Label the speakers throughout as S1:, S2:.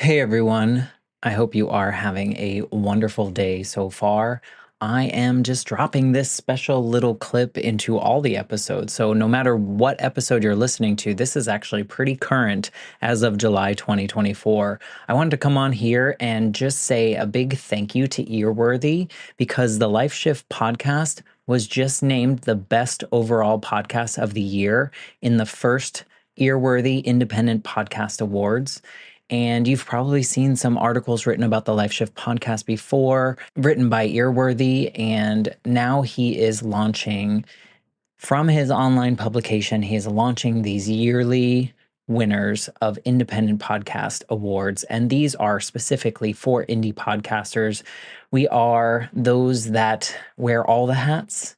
S1: Hey everyone, I hope you are having a wonderful day so far. I am just dropping this special little clip into all the episodes. So, no matter what episode you're listening to, this is actually pretty current as of July 2024. I wanted to come on here and just say a big thank you to Earworthy because the Life Shift podcast was just named the best overall podcast of the year in the first Earworthy Independent Podcast Awards. And you've probably seen some articles written about the Life Shift podcast before, written by Earworthy. And now he is launching from his online publication, he is launching these yearly winners of independent podcast awards. And these are specifically for indie podcasters. We are those that wear all the hats.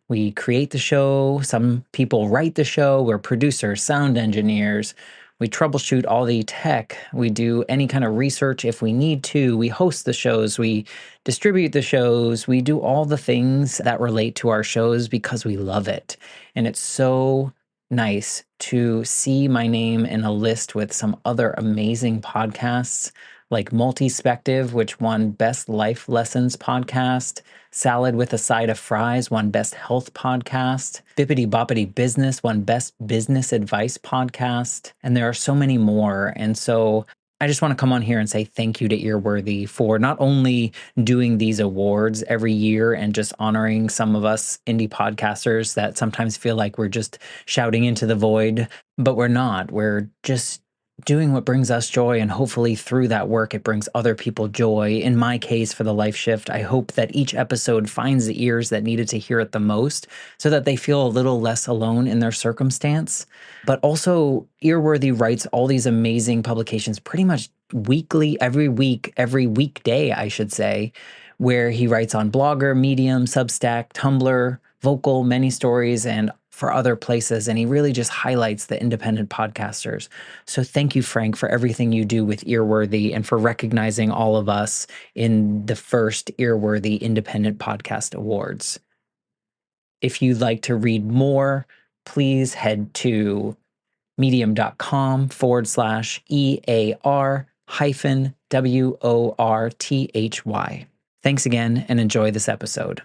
S1: We create the show. Some people write the show. We're producers, sound engineers. We troubleshoot all the tech. We do any kind of research if we need to. We host the shows. We distribute the shows. We do all the things that relate to our shows because we love it. And it's so nice to see my name in a list with some other amazing podcasts like Multispective, which won Best Life Lessons Podcast. Salad with a Side of Fries won Best Health Podcast. Bippity Boppity Business won Best Business Advice Podcast. And there are so many more. And so I just want to come on here and say thank you to Earworthy for not only doing these awards every year and just honoring some of us indie podcasters that sometimes feel like we're just shouting into the void, but we're not. We're just doing what brings us joy, and hopefully through that work it brings other people joy. In my case, for the Life Shift, I hope that each episode finds the ears that needed to hear it the most so that they feel a little less alone in their circumstance. But also, Earworthy writes all these amazing publications pretty much weekly, every week, every weekday, I should say, where he writes on Blogger, Medium, Substack, Tumblr, Vocal, Many Stories, and for other places. And he really just highlights the independent podcasters. So thank you, Frank, for everything you do with Earworthy and for recognizing all of us in the first Earworthy Independent Podcast Awards. If you'd like to read more, please head to medium.com/EAR hyphen WORTHY. Thanks again and enjoy this episode.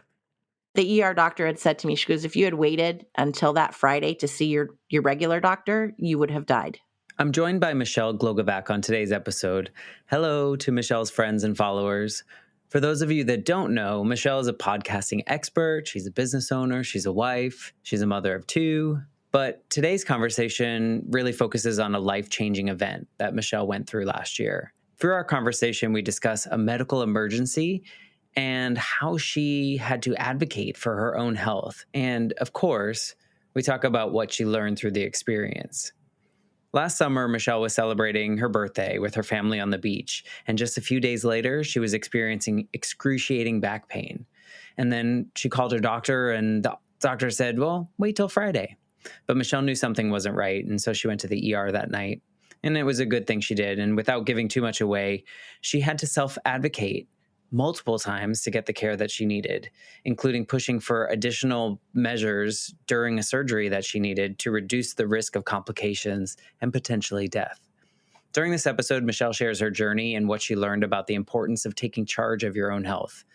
S2: The ER doctor had said to me, she goes, if you had waited until that Friday to see your regular doctor, you would have died.
S1: I'm joined by Michelle Glogovac on today's episode. Hello to Michelle's friends and followers. For those of you that don't know, Michelle is a podcasting expert. She's a business owner. She's a wife. She's a mother of two. But today's conversation really focuses on a life-changing event that Michelle went through last year. Through our conversation, we discuss a medical emergency and how she had to advocate for her own health. And of course, we talk about what she learned through the experience. Last summer, Michelle was celebrating her birthday with her family on the beach. And just a few days later, she was experiencing excruciating back pain. And then she called her doctor and the doctor said, well, wait till Friday. But Michelle knew something wasn't right. And so she went to the ER that night. And it was a good thing she did. And without giving too much away, she had to self-advocate multiple times to get the care that she needed, including pushing for additional measures during a surgery that she needed to reduce the risk of complications and potentially death. During this episode, Michelle shares her journey and what she learned about the importance of taking charge of your own health.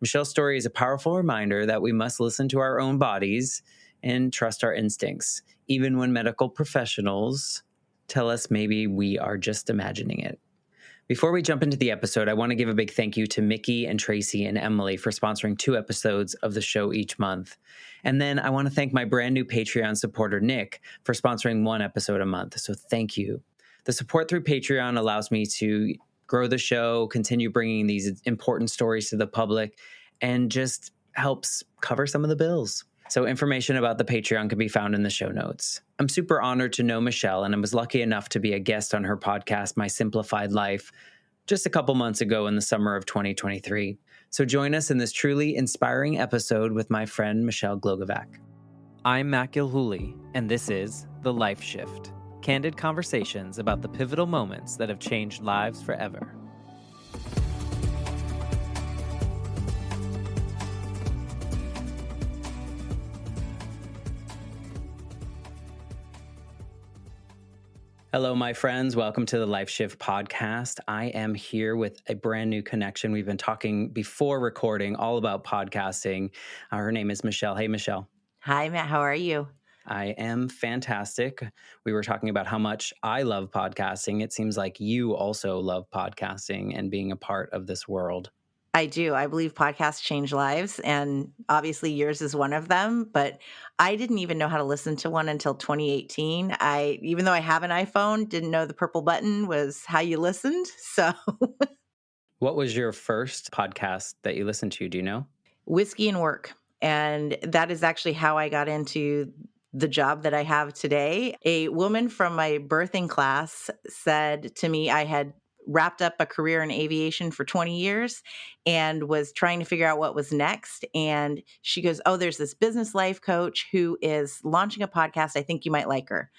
S1: Michelle's story is a powerful reminder that we must listen to our own bodies and trust our instincts, even when medical professionals tell us maybe we are just imagining it. Before we jump into the episode, I want to give a big thank you to Mickey and Tracy and Emily for sponsoring 2 episodes of the show each month. And then I want to thank my brand new Patreon supporter, Nick, for sponsoring 1 episode a month. So thank you. The support through Patreon allows me to grow the show, continue bringing these important stories to the public, and just helps cover some of the bills. So information about the Patreon can be found in the show notes. I'm super honored to know Michelle, and I was lucky enough to be a guest on her podcast, My Simplified Life, just a couple months ago in the summer of 2023. So join us in this truly inspiring episode with my friend Michelle Glogovac. I'm Matt Gilhooly, and this is The Life Shift, candid conversations about the pivotal moments that have changed lives forever. Hello, my friends. Welcome to the Life Shift podcast. I am here with a brand new connection. We've been talking before recording all about podcasting. Her name is Michelle. Hey, Michelle.
S2: Hi, Matt. How are you?
S1: I am fantastic. We were talking about how much I love podcasting. It seems like you also love podcasting and being a part of this world.
S2: I do. I believe podcasts change lives, and obviously yours is one of them. But I didn't even know how to listen to one until 2018. Even though I have an iPhone, didn't know the purple button was how you listened. So,
S1: What was your first podcast that you listened to? Do you know?
S2: whiskey and work. And that is actually how I got into the job that I have today. A woman from my birthing class said to me, I had wrapped up a career in aviation for 20 years and was trying to figure out what was next. And she goes, "Oh, there's this business life coach who is launching a podcast. I think you might like her."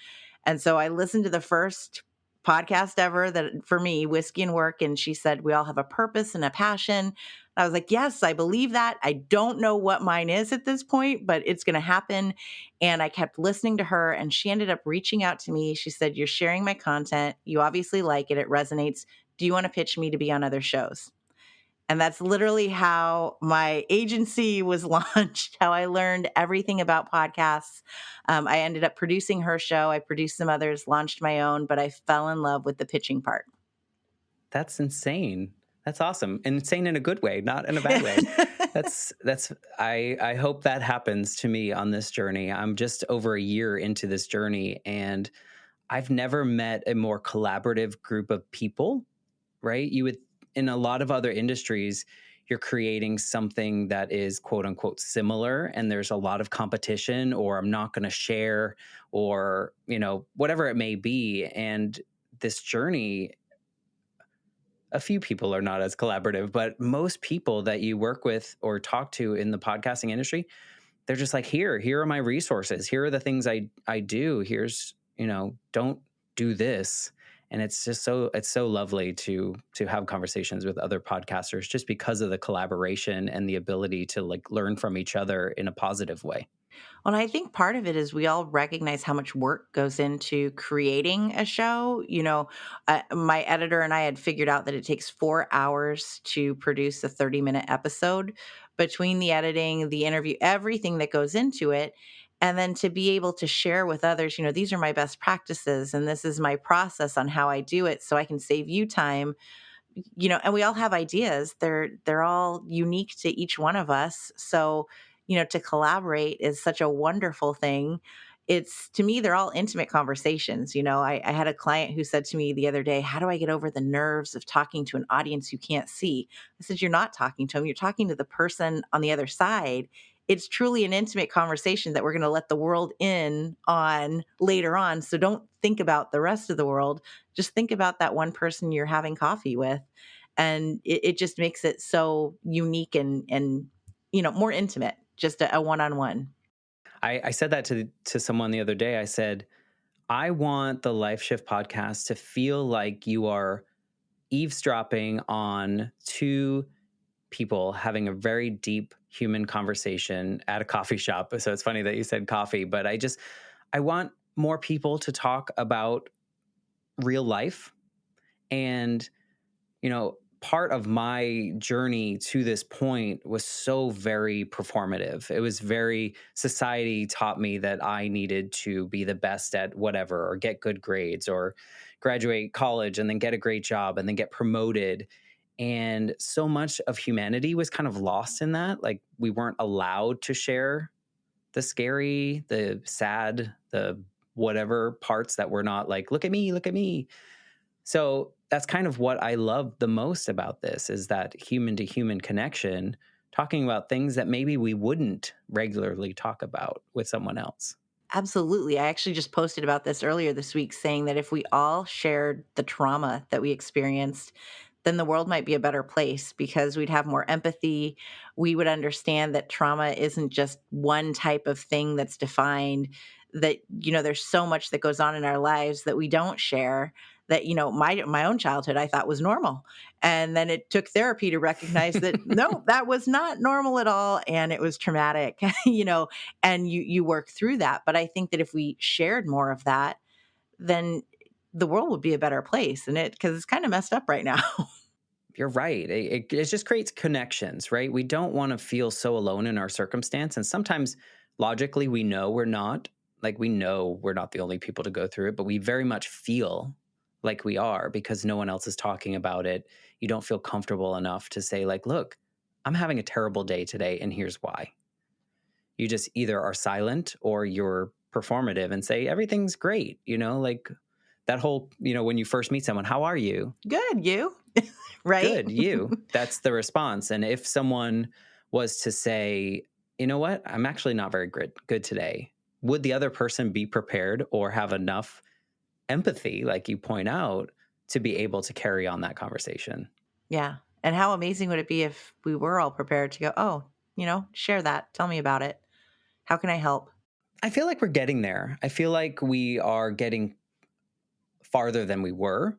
S2: And so I listened to the first podcast ever that for me, Whiskey and Work. And she said, "We all have a purpose and a passion." I was like, "Yes, I believe that. I don't know what mine is at this point, but it's going to happen." And I kept listening to her, and she ended up reaching out to me. She said, "You're sharing my content. You obviously like it. It resonates. Do you want to pitch me to be on other shows?" And that's literally how my agency was launched, how I learned everything about podcasts. I ended up producing her show. I produced some others, launched my own, but I fell in love with the pitching part.
S1: That's insane. That's awesome. And insane in a good way, not in a bad way. I hope that happens to me on this journey. I'm just over a year into this journey and I've never met a more collaborative group of people, right? You would in a lot of other industries, you're creating something that is quote unquote similar and there's a lot of competition or I'm not going to share or, whatever it may be. And this journey a few people are not as collaborative, but most people that you work with or talk to in the podcasting industry, they're just like, here are my resources. Here are the things I do. Here's, don't do this. And it's so lovely to have conversations with other podcasters just because of the collaboration and the ability to like learn from each other in a positive way.
S2: Well, I think part of it is we all recognize how much work goes into creating a show. My editor and I had figured out that it takes 4 hours to produce a 30-minute episode between the editing, the interview, everything that goes into it. And then to be able to share with others, these are my best practices and this is my process on how I do it so I can save you time. And we all have ideas. They're all unique to each one of us. So, to collaborate is such a wonderful thing. It's to me, they're all intimate conversations. I had a client who said to me the other day, "How do I get over the nerves of talking to an audience you can't see?" I said, "You're not talking to them. You're talking to the person on the other side. It's truly an intimate conversation that we're going to let the world in on later on. So don't think about the rest of the world. Just think about that one person you're having coffee with." And it just makes it so unique and more intimate, just a one-on-one.
S1: I said that to someone the other day. I said, I want the Life Shift podcast to feel like you are eavesdropping on two people having a very deep human conversation at a coffee shop. So it's funny that you said coffee, but I want more people to talk about real life. And, part of my journey to this point was so very performative. It was very, society taught me that I needed to be the best at whatever, or get good grades, or graduate college and then get a great job and then get promoted. And so much of humanity was kind of lost in that. Like we weren't allowed to share the scary, the sad, the whatever parts that were not like, look at me, look at me. So that's kind of what I love the most about this is that human to human connection, talking about things that maybe we wouldn't regularly talk about with someone else.
S2: Absolutely. I actually just posted about this earlier this week saying that if we all shared the trauma that we experienced, then the world might be a better place because we'd have more empathy. We would understand that trauma isn't just one type of thing that's defined, that, there's so much that goes on in our lives that we don't share that, my own childhood I thought was normal. And then it took therapy to recognize that no, that was not normal at all. And it was traumatic, and you work through that. But I think that if we shared more of that, then the world would be a better place, and because it's kind of messed up right now.
S1: You're right. It just creates connections, right? We don't want to feel so alone in our circumstance. And sometimes logically, we know we're not. Like, we know we're not the only people to go through it, but we very much feel like we are because no one else is talking about it. You don't feel comfortable enough to say, like, look, I'm having a terrible day today, and here's why. You just either are silent or you're performative and say, everything's great. Like that whole, when you first meet someone, how are you?
S2: Good, you, right?
S1: Good, you. That's the response. And if someone was to say, you know what, I'm actually not very good today, would the other person be prepared or have enough empathy, like you point out, to be able to carry on that conversation?
S2: Yeah. And how amazing would it be if we were all prepared to go, oh, share that. Tell me about it. How can I help?
S1: I feel like we're getting there. I feel like we are getting farther than we were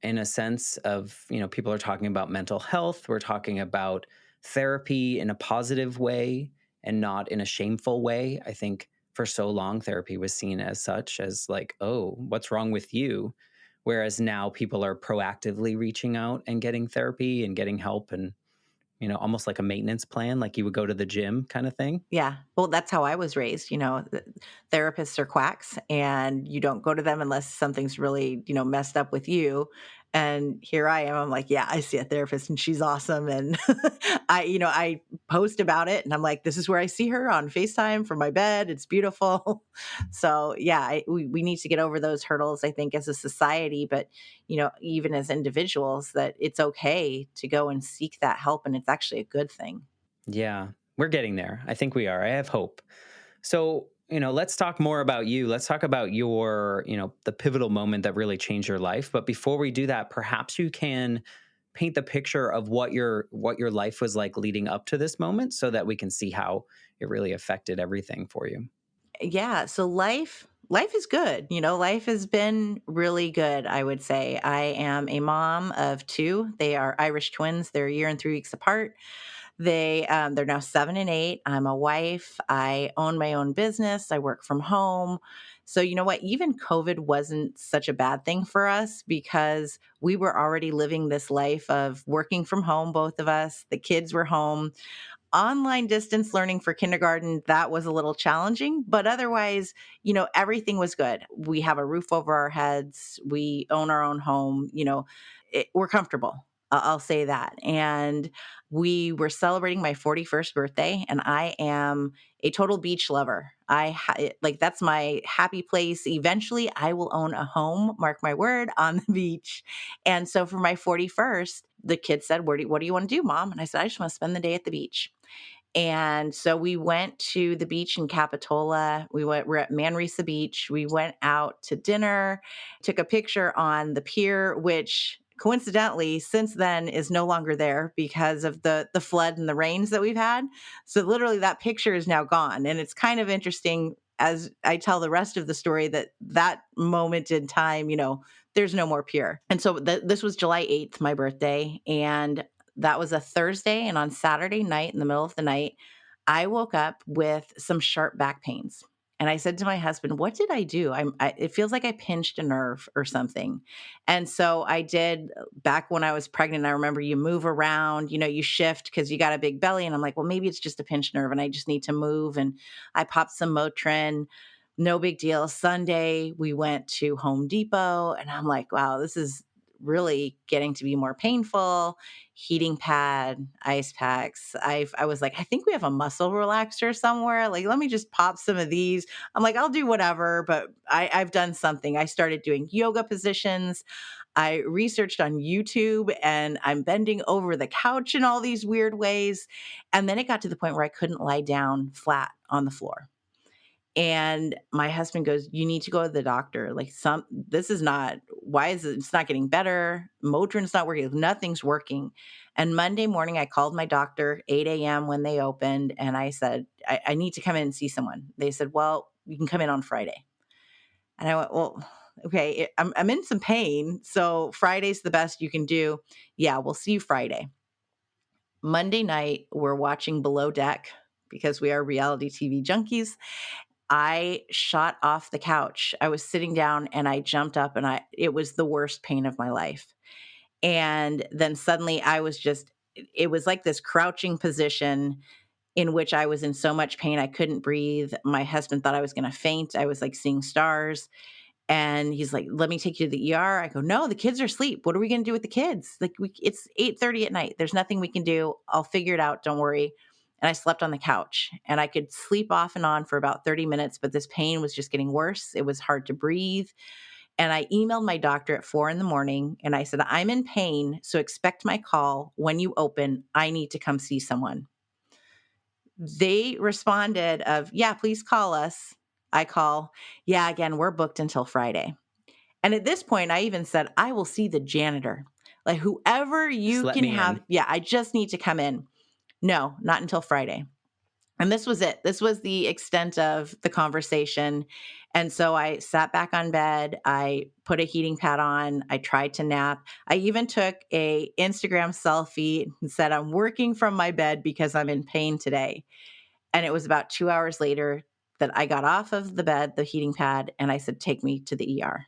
S1: in a sense of, people are talking about mental health. We're talking about therapy in a positive way and not in a shameful way. I think for so long, therapy was seen as such as like, oh, what's wrong with you? Whereas now people are proactively reaching out and getting therapy and getting help and, almost like a maintenance plan, like you would go to the gym kind of thing.
S2: Yeah. Well, that's how I was raised. Therapists are quacks and you don't go to them unless something's really, messed up with you. And here I am. I'm like, yeah, I see a therapist and she's awesome. And I post about it and I'm like, this is where I see her on FaceTime from my bed. It's beautiful. So yeah, we need to get over those hurdles, I think, as a society, but even as individuals, that it's okay to go and seek that help. And it's actually a good thing.
S1: Yeah, we're getting there. I think we are. I have hope. So, let's talk more about you. Let's talk about your, the pivotal moment that really changed your life. But before we do that, perhaps you can paint the picture of what your life was like leading up to this moment so that we can see how it really affected everything for you.
S2: Yeah, so life is good. Life has been really good, I would say. I am a mom of two. They are Irish twins. They're a year and 3 weeks apart. They're now 7 and 8. I'm a wife. I own my own business. I work from home. So you know what? Even COVID wasn't such a bad thing for us because we were already living this life of working from home, both of us. The kids were home. Online distance learning for kindergarten, that was a little challenging, but otherwise, everything was good. We have a roof over our heads. We own our own home. We're comfortable. I'll say that. And we were celebrating my 41st birthday, and I am a total beach lover. Like that's my happy place. Eventually, I will own a home, mark my word, on the beach. And so for my 41st, the kids said, what do you want to do, Mom? And I said, I just want to spend the day at the beach. And so we went to the beach in Capitola. We're at Manresa Beach. We went out to dinner, took a picture on the pier, which coincidentally since then is no longer there because of the flood and the rains that we've had. So literally that picture is now gone. And it's kind of interesting as I tell the rest of the story that moment in time, there's no more pier. And so this was July 8th, my birthday. And that was a Thursday, and on Saturday night, in the middle of the night, I woke up with some sharp back pains. And I said to my husband, "What did I do? It feels like I pinched a nerve or something." And so I did. Back when I was pregnant, I remember you move around, you shift because you got a big belly. And I'm like, well, maybe it's just a pinched nerve and I just need to move. And I popped some Motrin. No big deal. Sunday, we went to Home Depot, and I'm like, wow, this is really getting to be more painful. Heating pad, ice packs. I was like, I think we have a muscle relaxer somewhere. Like, let me just pop some of these. I'm like, I'll do whatever, but I've done something. I started doing yoga positions. I researched on YouTube and I'm bending over the couch in all these weird ways. And then it got to the point where I couldn't lie down flat on the floor. And my husband goes, you need to go to the doctor. Like this is not, why is it, it's not getting better. Motrin's not working. Nothing's working. And Monday morning, I called my doctor, 8 a.m. when they opened. And I said, I need to come in and see someone. They said, well, you can come in on Friday. And I went, well, okay, I'm in some pain. So Friday's the best you can do. Yeah, we'll see you Friday. Monday night, we're watching Below Deck because we are reality TV junkies. I shot off the couch. I was sitting down and I jumped up and it was the worst pain of my life. And then suddenly I was just, it was like this crouching position in which I was in so much pain. I couldn't breathe. My husband thought I was going to faint. I was like seeing stars. And he's like, "Let me take you to the ER." I go, "No, the kids are asleep. What are we going to do with the kids? Like, it's 8:30 at night. There's nothing we can do. I'll figure it out. Don't worry." And I slept on the couch and I could sleep off and on for about 30 minutes, but this pain was just getting worse. It was hard to breathe. And I emailed my doctor at 4 in the morning and I said, "I'm in pain. So expect my call when you open. I need to come see someone." They responded of, "Yeah, please call us." I call, "Yeah, again, we're booked until Friday." And at this point, I even said, "I will see the janitor. Like, whoever
S1: Just
S2: you
S1: let
S2: can
S1: me
S2: have.
S1: in.
S2: Yeah, I just need to come in." No, not until Friday. And this was it. This was the extent of the conversation. And so I sat back on bed. I put a heating pad on. I tried to nap. I even took a Instagram selfie and said, "I'm working from my bed because I'm in pain today." And it was about 2 hours later that I got off of the bed, the heating pad, and I said, "Take me to the ER."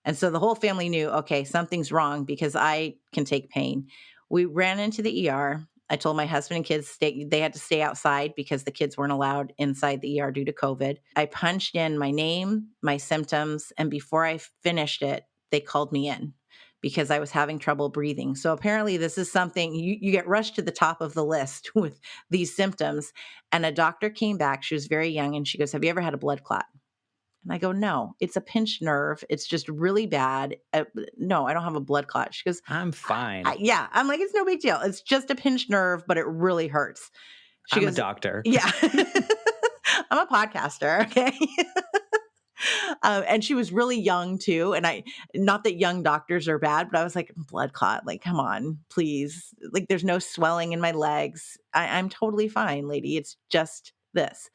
S2: And so the whole family knew, okay, something's wrong because I can take pain. We ran into the ER. I told my husband and kids they had to stay outside because the kids weren't allowed inside the ER due to COVID. I punched in my name, my symptoms, and before I finished it, they called me in because I was having trouble breathing. So apparently this is something you get rushed to the top of the list with these symptoms. And a doctor came back. She was very young and she goes, "Have you ever had a blood clot?" And I go, "No, it's a pinched nerve. It's just really bad. No, I don't have a blood clot." She goes,
S1: I'm fine.
S2: Yeah." I'm like, "It's no big deal. It's just a pinched nerve, but it really hurts." She
S1: I'm a
S2: goes,
S1: doctor.
S2: "Yeah." I'm a podcaster. Okay. And she was really young too. And not that young doctors are bad, but I was like, "Blood clot, like, come on, please. Like, there's no swelling in my legs. I'm totally fine, lady. It's just this."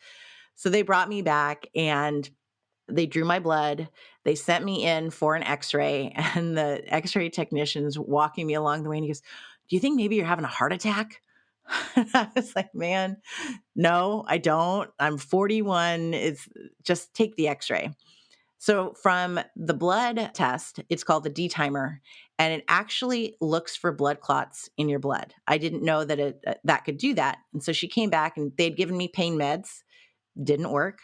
S2: So they brought me back and they drew my blood. They sent me in for an x-ray and the x-ray technician's walking me along the way and he goes, "Do you think maybe you're having a heart attack?" And I was like, "Man, no, I don't. I'm 41. It's just take the x-ray." So from the blood test, it's called the D-timer, and it actually looks for blood clots in your blood. I didn't know that that could do that. And so she came back and they'd given me pain meds, didn't work.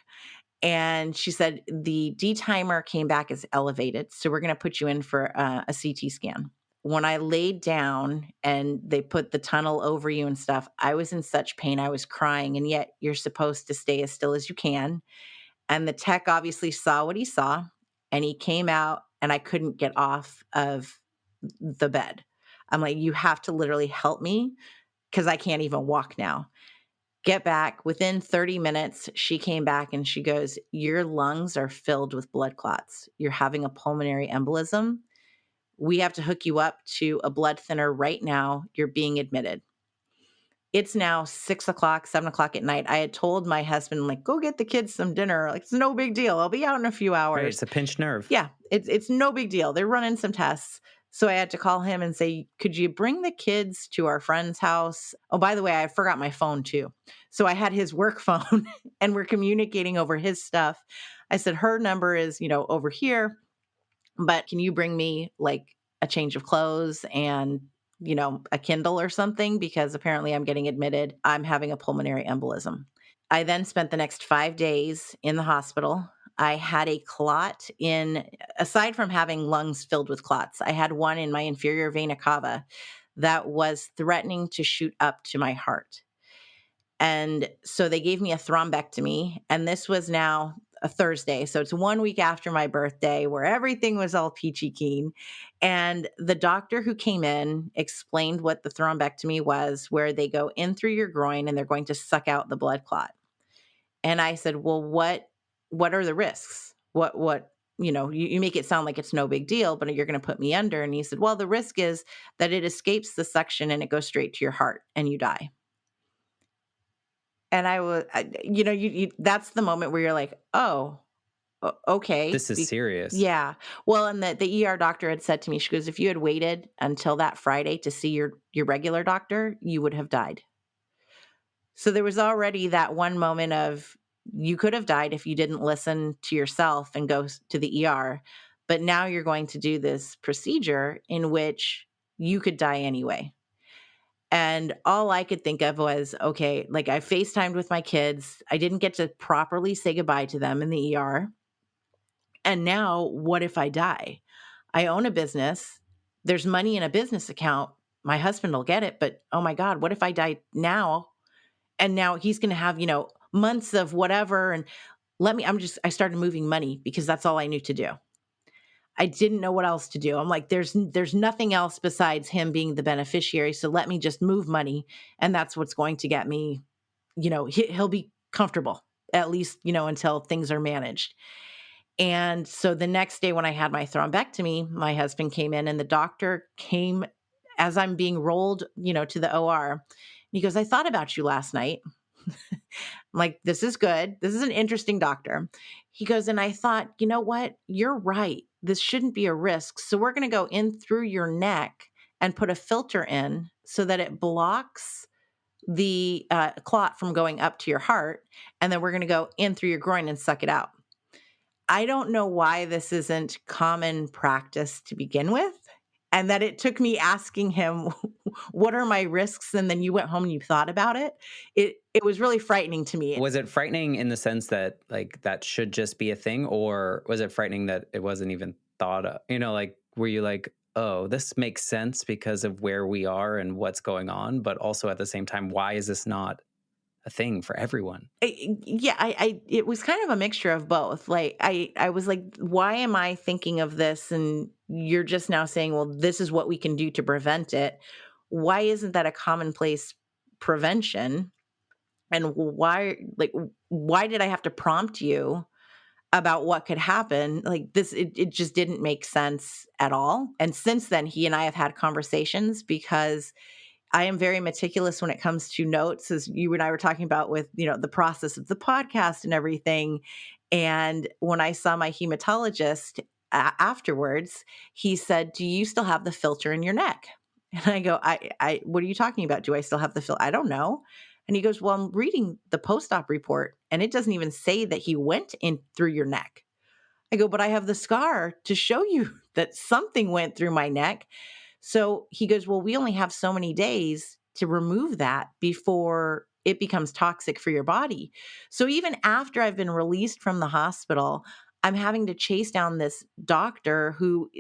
S2: And she said, "The D timer came back as elevated. So we're going to put you in for a CT scan." When I laid down and they put the tunnel over you and stuff, I was in such pain. I was crying. And yet you're supposed to stay as still as you can. And the tech obviously saw what he saw and he came out and I couldn't get off of the bed. I'm like, "You have to literally help me because I can't even walk now." Get back. Within 30 minutes, she came back and she goes, "Your lungs are filled with blood clots. You're having a pulmonary embolism. We have to hook you up to a blood thinner right now. You're being admitted." It's now 6 o'clock, 7 o'clock at night. I had told my husband, like, "Go get the kids some dinner. Like, it's no big deal. I'll be out in a few
S1: Right.
S2: hours."
S1: It's a pinched nerve.
S2: Yeah, it's no big deal. They're running some tests. So I had to call him and say, "Could you bring the kids to our friend's house?" Oh, by the way, I forgot my phone too. So I had his work phone and we're communicating over his stuff. I said, "Her number is, over here, but can you bring me like a change of clothes and, a Kindle or something? Because apparently I'm getting admitted. I'm having a pulmonary embolism." I then spent the next 5 days in the hospital. I had a clot aside from having lungs filled with clots, I had one in my inferior vena cava that was threatening to shoot up to my heart. And so they gave me a thrombectomy. And this was now a Thursday. So it's 1 week after my birthday where everything was all peachy keen. And the doctor who came in explained what the thrombectomy was, where they go in through your groin and they're going to suck out the blood clot. And I said, "Well, what are the risks? You make it sound like it's no big deal, but you're going to put me under." And he said, "Well, the risk is that it escapes the suction and it goes straight to your heart and you die." And I was, that's the moment where you're like, "Oh, okay."
S1: This is serious.
S2: Yeah. Well, and the ER doctor had said to me, she goes, "If you had waited until that Friday to see your regular doctor, you would have died." So there was already that one moment of You could have died if you didn't listen to yourself and go to the ER, but now you're going to do this procedure in which you could die anyway. And all I could think of was, okay, like I FaceTimed with my kids. I didn't get to properly say goodbye to them in the ER. And now what if I die? I own a business. There's money in a business account. My husband will get it, but oh my God, what if I die now? And now he's going to have, months of whatever. And I started moving money because that's all I knew to do. I didn't know what else to do. I'm like, there's nothing else besides him being the beneficiary. So let me just move money. And that's what's going to get me, he'll be comfortable, at least, until things are managed. And so the next day when I had my thrombectomy, my husband came in and the doctor came as I'm being rolled, to the OR. He goes, I thought about you last night. I'm like, this is good. This is an interesting doctor. He goes, and I thought, you know what? You're right. This shouldn't be a risk. So we're going to go in through your neck and put a filter in so that it blocks the clot from going up to your heart. And then we're going to go in through your groin and suck it out. I don't know why this isn't common practice to begin with. And that it took me asking him, what are my risks? And then you went home and you thought about it. It was really frightening to me.
S1: Was it frightening in the sense that like that should just be a thing, or was it frightening that it wasn't even thought of? Like were you like, oh, this makes sense because of where we are and what's going on, but also at the same time, why is this not a thing for everyone?
S2: It was kind of a mixture of both. Like I was like, why am I thinking of this? And you're just now saying, well, this is what we can do to prevent it. Why isn't that a commonplace prevention? And why did I have to prompt you about what could happen? Like this, it just didn't make sense at all. And since then, he and I have had conversations because I am very meticulous when it comes to notes, as you and I were talking about with, the process of the podcast and everything. And when I saw my hematologist afterwards, he said, do you still have the filter in your neck? And I go, what are you talking about? Do I still have the filter? I don't know. And he goes, well, I'm reading the post-op report and it doesn't even say that he went in through your neck. I go, but I have the scar to show you that something went through my neck. So he goes, well, we only have so many days to remove that before it becomes toxic for your body. So even after I've been released from the hospital, I'm having to chase down this doctor who,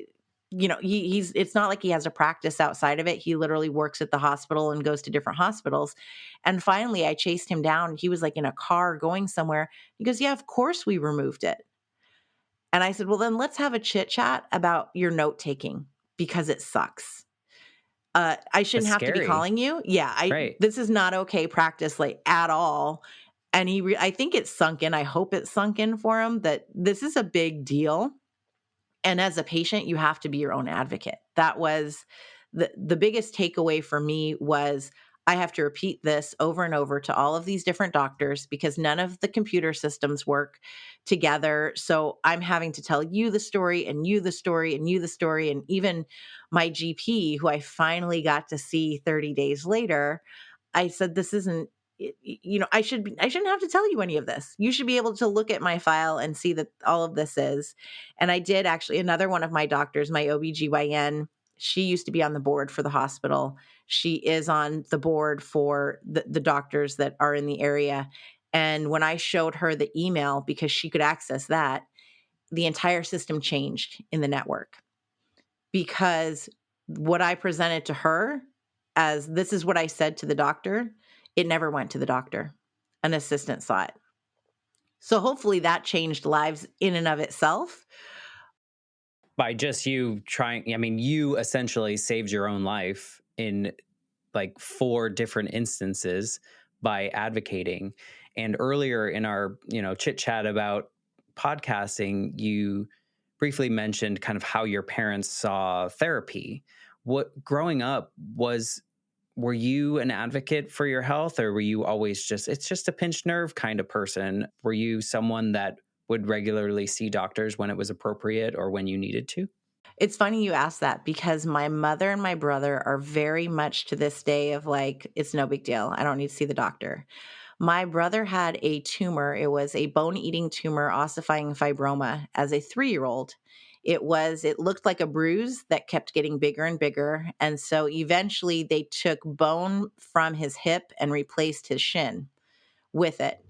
S2: he's it's not like he has a practice outside of it. He literally works at the hospital and goes to different hospitals. And finally I chased him down. He was like in a car going somewhere. He goes, yeah, of course we removed it. And I said, well, then let's have a chit chat about your note taking because it sucks. I shouldn't
S1: That's
S2: have to be
S1: scary.
S2: calling you. Yeah,
S1: Right.
S2: this is not okay practice, like at all. And I think it's sunk in. I hope it's sunk in for him that this is a big deal. And as a patient, you have to be your own advocate. That was the biggest takeaway for me was I have to repeat this over and over to all of these different doctors because none of the computer systems work together. So I'm having to tell you the story and you the story and you the story. And even my GP, who I finally got to see 30 days later, I said, this isn't, I shouldn't have to tell you any of this. You should be able to look at my file and see that all of this is. And I did actually, another one of my doctors, my OBGYN, she used to be on the board for the hospital. She is on the board for the doctors that are in the area. And when I showed her the email, because she could access that, the entire system changed in the network because what I presented to her as this is what I said to the doctor, it never went to the doctor. An assistant saw it. So hopefully that changed lives in and of itself.
S1: By just you trying, I mean, you essentially saved your own life in like 4 different instances by advocating. And earlier in our, chit chat about podcasting, you briefly mentioned kind of how your parents saw therapy. What growing up were you an advocate for your health, or were you always just it's just a pinched nerve kind of person? Were you someone that would regularly see doctors when it was appropriate or when you needed to?
S2: It's funny you ask that because my mother and my brother are very much to this day of like, it's no big deal. I don't need to see the doctor. My brother had a tumor. It was a bone-eating tumor, ossifying fibroma as a 3-year-old. It looked like a bruise that kept getting bigger and bigger, and so eventually they took bone from his hip and replaced his shin with it.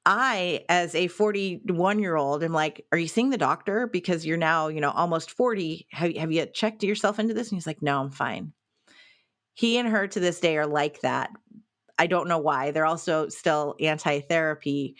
S2: I, as a 41-year-old, am like, "Are you seeing the doctor? Because you're now, almost 40. Have you checked yourself into this?" And he's like, "No, I'm fine." He and her to this day are like that. I don't know why. They're also still anti-therapy.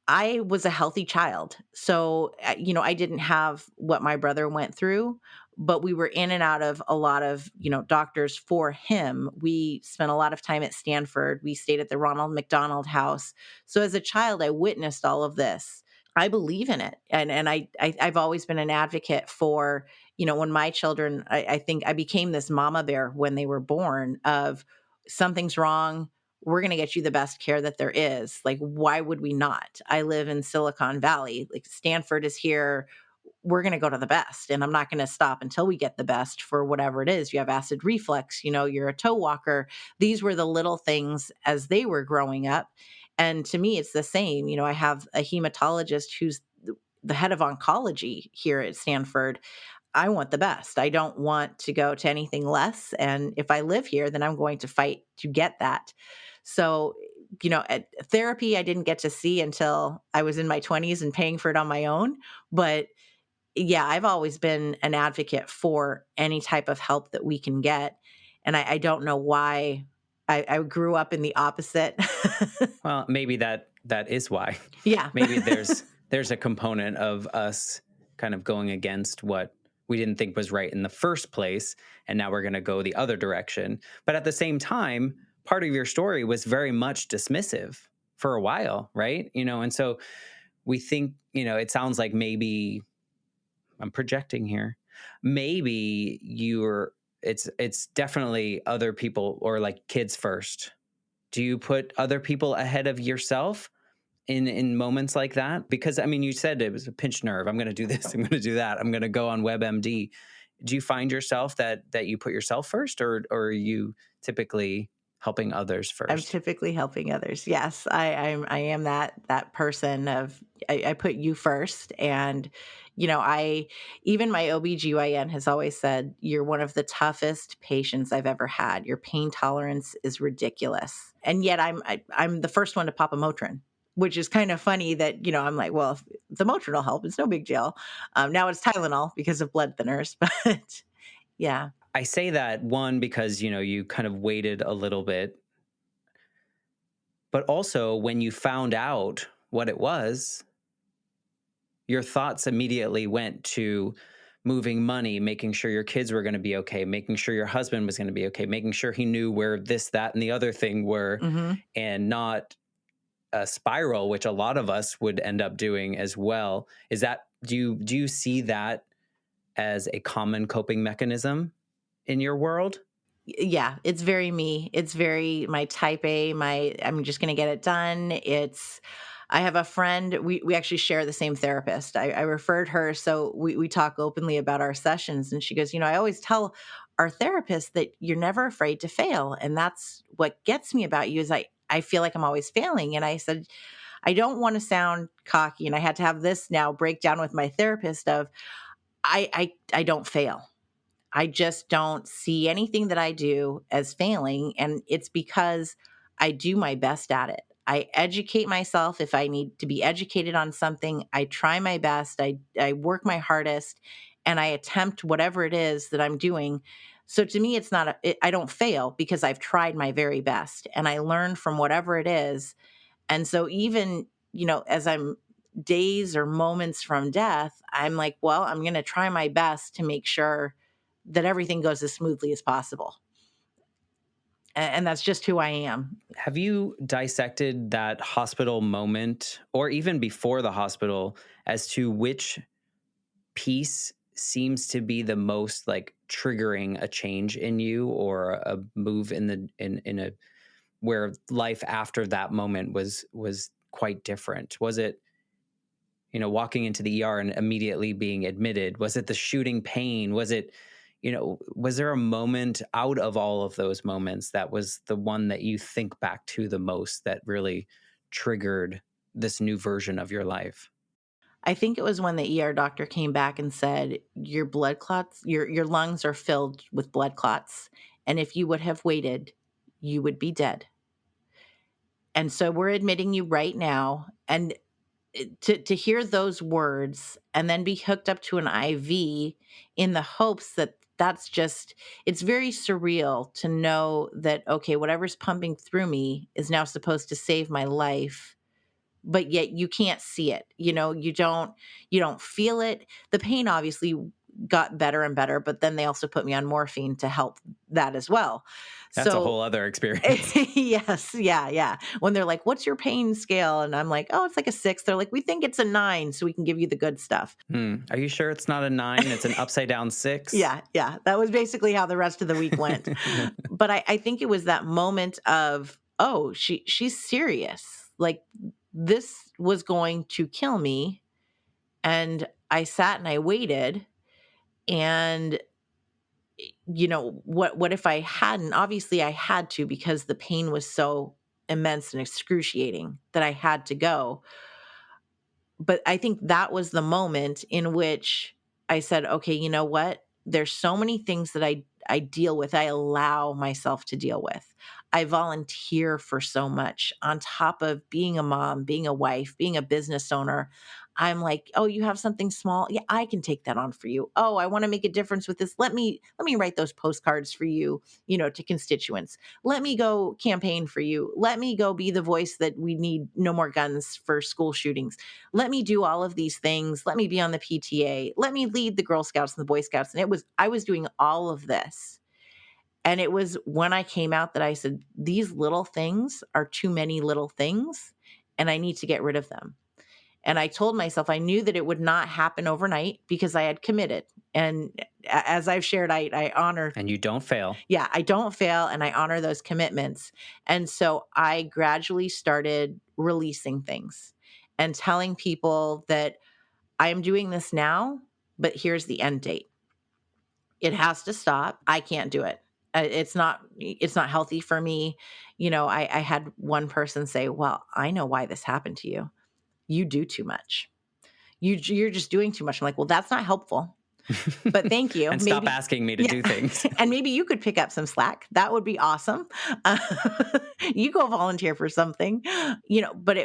S2: I was a healthy child. So, I didn't have what my brother went through, but we were in and out of a lot of, doctors for him. We spent a lot of time at Stanford. We stayed at the Ronald McDonald House. So as a child, I witnessed all of this. I believe in it. And I've always been an advocate for, when my children, I think I became this mama bear when they were born of something's wrong. We're going to get you the best care that there is. Like, why would we not? I live in Silicon Valley. Like, Stanford is here. We're going to go to the best. And I'm not going to stop until we get the best for whatever it is. You have acid reflux, you're a toe walker. These were the little things as they were growing up. And to me, it's the same. I have a hematologist who's the head of oncology here at Stanford. I want the best. I don't want to go to anything less. And if I live here, then I'm going to fight to get that. So, at therapy, I didn't get to see until I was in my 20s and paying for it on my own. But yeah, I've always been an advocate for any type of help that we can get. And I don't know why I grew up in the opposite.
S1: Well, maybe that is why.
S2: Yeah.
S1: Maybe there's a component of us kind of going against what we didn't think was right in the first place, and now we're going to go the other direction. But at the same time, part of your story was very much dismissive for a while, right? And so we think, it sounds like maybe I'm projecting here. Maybe it's definitely other people or like kids first. Do you put other people ahead of yourself in moments like that? Because I mean, you said it was a pinched nerve. I'm going to do this. I'm going to do that. I'm going to go on WebMD. Do you find yourself that you put yourself first, or are you typically helping others
S2: I'm
S1: first?
S2: typically helping others. Yes, I am that person of I put you first. And I even my OBGYN has always said you're one of the toughest patients I've ever had. Your pain tolerance is ridiculous. And yet I'm the first one to pop a Motrin, which is kind of funny that, I'm like, well, if the Motrin will help. It's no big deal. Now it's Tylenol because of blood thinners, but yeah.
S1: I say that one because you kind of waited a little bit, but also when you found out what it was, your thoughts immediately went to moving money, making sure your kids were going to be okay, making sure your husband was going to be okay, making sure he knew where this, that, and the other thing were,
S2: Hmm.
S1: and not a spiral, which a lot of us would end up doing as well. Is that do you see that as a common coping mechanism in your world?
S2: Yeah, it's very me. It's very my type A, I'm just gonna get it done. I have a friend, we actually share the same therapist. I referred her, so we talk openly about our sessions, and she goes, I always tell our therapist that you're never afraid to fail. And that's what gets me about you is I feel like I'm always failing. And I said, I don't want to sound cocky. And I had to have this now breakdown with my therapist of I don't fail. I just don't see anything that I do as failing. And it's because I do my best at it. I educate myself if I need to be educated on something. I try my best. I work my hardest and I attempt whatever it is that I'm doing. So to me, it's not, I don't fail because I've tried my very best and I learn from whatever it is. And so even, as I'm days or moments from death, I'm like, well, I'm going to try my best to make sure that everything goes as smoothly as possible. And that's just who I am.
S1: Have you dissected that hospital moment or even before the hospital as to which piece seems to be the most like triggering a change in you or a move in a where life after that moment was quite different? Was it walking into the ER and immediately being admitted? Was it the shooting pain? Was it Was there a moment out of all of those moments that was the one that you think back to the most that really triggered this new version of your life?
S2: I think it was when the ER doctor came back and said, "Your blood clots, your lungs are filled with blood clots, and if you would have waited, you would be dead. And so we're admitting you right now." And to hear those words and then be hooked up to an IV in the hopes that it's very surreal to know that, okay, whatever's pumping through me is now supposed to save my life, but yet you can't see it. You don't feel it. The pain obviously got better and better, but then they also put me on morphine to help that as well.
S1: That's a
S2: So
S1: whole other experience.
S2: yes, yeah, yeah. When they're like, "What's your pain scale?" And I'm like, "Oh, it's like a 6." They're like, "We think it's a 9 so we can give you the good stuff."
S1: Are you sure it's not a 9? It's an upside down 6?
S2: Yeah, yeah. That was basically how the rest of the week went. But I think it was that moment of, "Oh, she's serious. Like, this was going to kill me." And I sat and I waited, and what if I hadn't? Obviously I had to, because the pain was so immense and excruciating that I had to go. But I think that was the moment in which I said, "Okay, you know what? There's so many things that I deal with, I allow myself to deal with. I volunteer for so much on top of being a mom, being a wife, being a business owner." I'm like, "Oh, you have something small? Yeah, I can take that on for you. Oh, I want to make a difference with this. Let me write those postcards for you, to constituents. Let me go campaign for you. Let me go be the voice that we need no more guns for school shootings. Let me do all of these things. Let me be on the PTA. Let me lead the Girl Scouts and the Boy Scouts." And I was doing all of this. And it was when I came out that I said, "These little things are too many little things, and I need to get rid of them." And I told myself I knew that it would not happen overnight because I had committed. And as I've shared, I honor,
S1: And you don't fail.
S2: yeah, I don't fail, and I honor those commitments. And so I gradually started releasing things and telling people that I am doing this now, but here's the end date. It has to stop. I can't do it. It's not healthy for me. I had one person say, "Well, I know why this happened to you. You do too much. You're just doing too much." I'm like, "Well, that's not helpful. But thank you.
S1: And stop
S2: Maybe."
S1: asking me to
S2: Yeah.
S1: do things.
S2: And maybe you could pick up some slack. That would be awesome. Uh, you go volunteer for something. But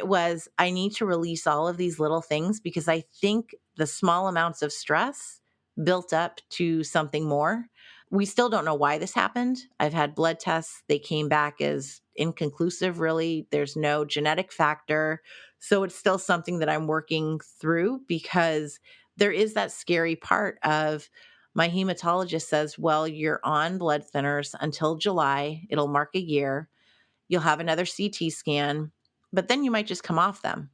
S2: I need to release all of these little things because I think the small amounts of stress built up to something more. We still don't know why this happened. I've had blood tests. They came back as inconclusive, really. There's no genetic factor. So it's still something that I'm working through, because there is that scary part of, my hematologist says, "Well, you're on blood thinners until July. It'll mark a year. You'll have another CT scan, but then you might just come off them."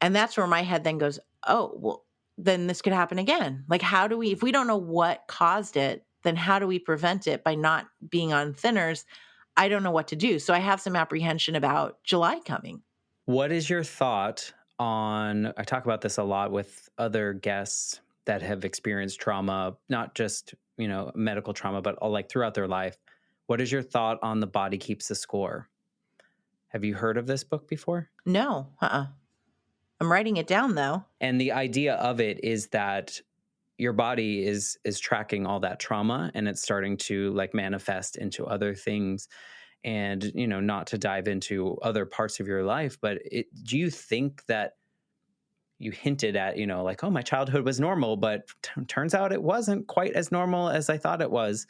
S2: And that's where my head then goes, "Oh, well, then this could happen again." Like, if we don't know what caused it, then how do we prevent it by not being on thinners? I don't know what to do. So I have some apprehension about July coming.
S1: What is your thought on? I talk about this a lot with other guests that have experienced trauma, not just, medical trauma, but all, like throughout their life. What is your thought on The Body Keeps the Score? Have you heard of this book before?
S2: No, I'm writing it down though.
S1: And the idea of it is that your body is tracking all that trauma, and it's starting to like manifest into other things. And not to dive into other parts of your life, but do you think that you hinted at, like, "Oh, my childhood was normal, but turns out it wasn't quite as normal as I thought it was."